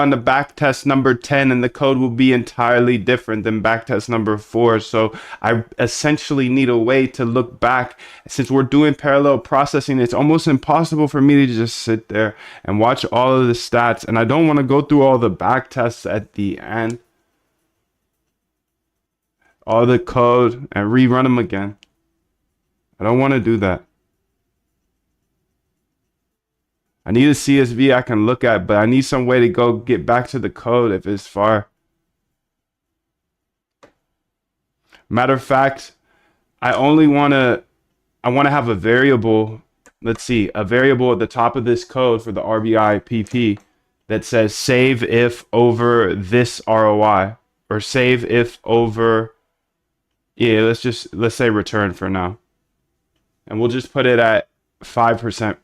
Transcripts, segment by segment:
on the backtest number 10 and the code will be entirely different than backtest number 4. So I essentially need a way to look back. Since we're doing parallel processing, it's almost impossible for me to just sit there and watch all of the stats. And I don't want to go through all the backtests at the end, all the code, and rerun them again. I don't want to do that. I need a CSV I can look at, but I need some way to go get back to the code if it's far. Matter of fact, I want to have a variable. Let's see, a variable at the top of this code for the RBI PP that says save if over this ROI, or save if over, yeah, let's say return for now. And we'll just put it at 5%.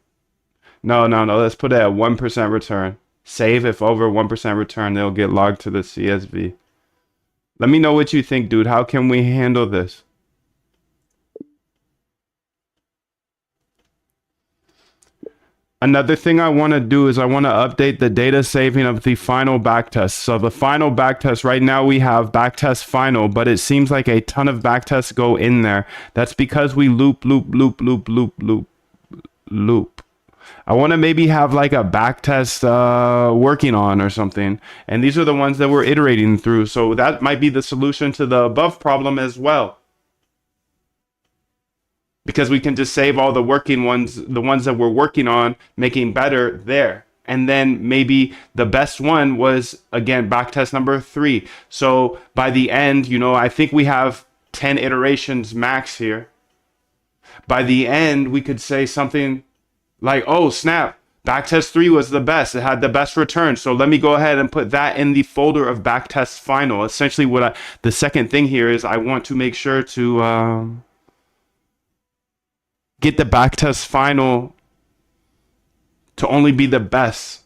No, let's put it at 1% return. Save if over 1% return, they'll get logged to the CSV. Let me know what you think, dude. How can we handle this? Another thing I want to do is I want to update the data saving of the final backtest. So the final backtest, right now we have backtest final, but it seems like a ton of backtests go in there. That's because we loop. I want to maybe have like a backtest working on or something. And these are the ones that we're iterating through. So that might be the solution to the above problem as well. Because we can just save all the working ones, the ones that we're working on, making better there. And then maybe the best one was, again, backtest number 3. So by the end, you know, I think we have 10 iterations max here. By the end, we could say something like, oh, snap, backtest 3 was the best. It had the best return. So let me go ahead and put that in the folder of backtest final. Essentially, the second thing here is I want to make sure to get the backtest final to only be the best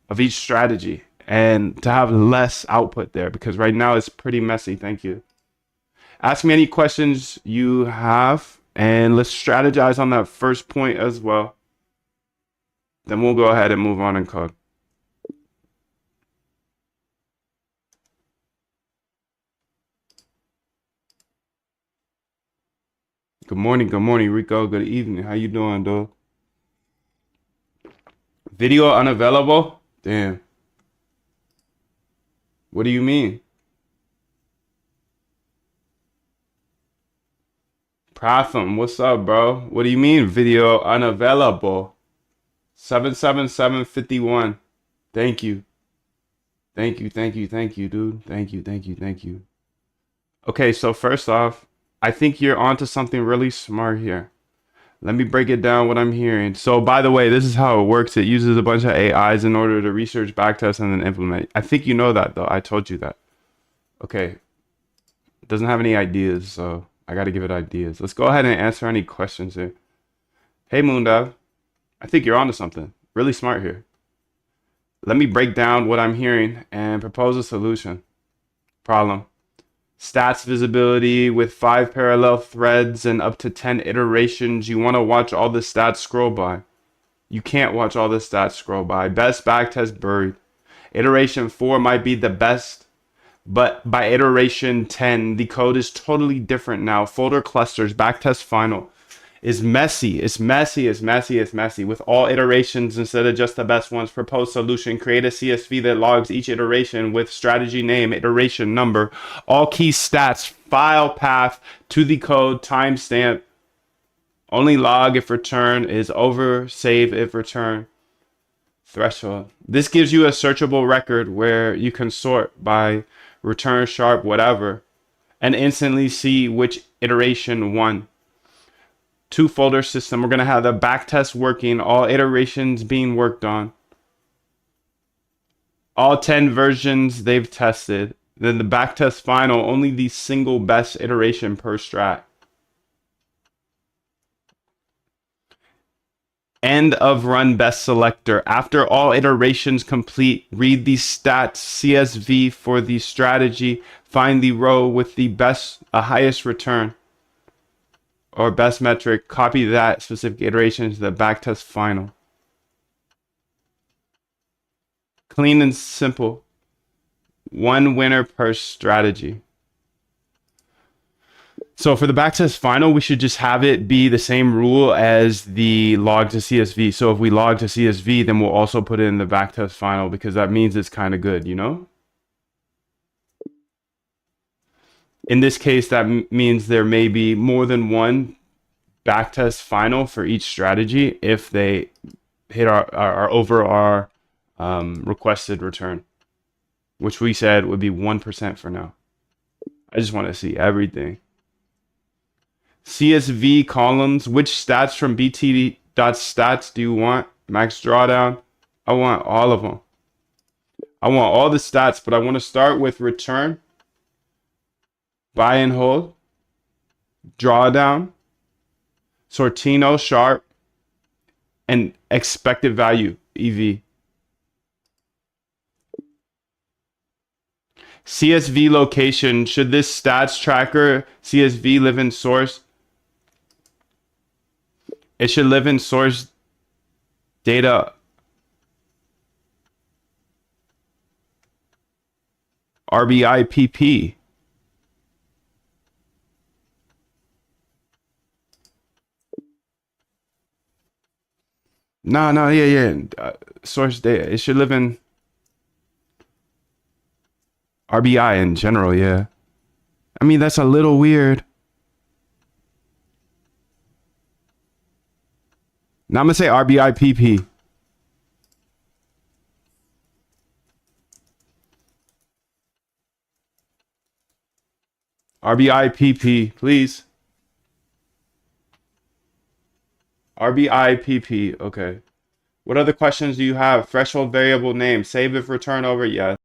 of each strategy and to have less output there, because right now it's pretty messy. Thank you. Ask me any questions you have, and let's strategize on that first point as well. Then we'll go ahead and move on and code. Good morning, Rico. Good evening. How you doing, dude? Video unavailable? Damn. What do you mean? Pratham, what's up, bro? What do you mean video unavailable? 77751. Thank you. Thank you, dude. Thank you. Okay, so first off, I think you're onto something really smart here. Let me break it down what I'm hearing. So by the way, this is how it works. It uses a bunch of AIs in order to research, backtest, and then implement. I think you know that, though. I told you that. Okay. It doesn't have any ideas, so I got to give it ideas. Let's go ahead and answer any questions here. Hey, Moondav. I think you're onto something. Really smart here. Let me break down what I'm hearing and propose a solution. Problem. Stats visibility with 5 parallel threads and up to 10 iterations. You want to watch all the stats scroll by. You can't watch all the stats scroll by. Best backtest buried. Iteration 4 might be the best, but by iteration 10, the code is totally different now. Folder clusters, backtest final is messy. It's messy. With all iterations instead of just the best ones. Proposed solution. Create a CSV that logs each iteration with strategy name, iteration number, all key stats, file path to the code, timestamp. Only log if return is over, save if return threshold. This gives you a searchable record where you can sort by return sharp whatever and instantly see which iteration won. 2 folder system. We're going to have the backtest working, all iterations being worked on. All 10 versions they've tested. Then the backtest final, only the single best iteration per strat. End of run best selector. After all iterations complete, read the stats CSV for the strategy. Find the row with the highest return or best metric. Copy that specific iteration to the backtest final. Clean and simple. One winner per strategy. So for the backtest final, we should just have it be the same rule as the log to CSV. So if we log to CSV, then we'll also put it in the backtest final because that means it's kind of good, you know? In this case, that means there may be more than one backtest final for each strategy if they hit our over our requested return, which we said would be 1% for now. I just want to see everything. CSV columns, which stats from BT.stats do you want? Max drawdown. I want all of them. I want all the stats, but I want to start with return, buy and hold, drawdown, Sortino sharp, and expected value EV. CSV location. Should this stats tracker CSV live in source? It should live in source data RBIPP. No, yeah. Source data. It should live in RBI in general, yeah. I mean, that's a little weird. Now I'm gonna say RBIPP. RBIPP, please. RBIPP, okay. What other questions do you have? Threshold variable name. Save if return over, yes.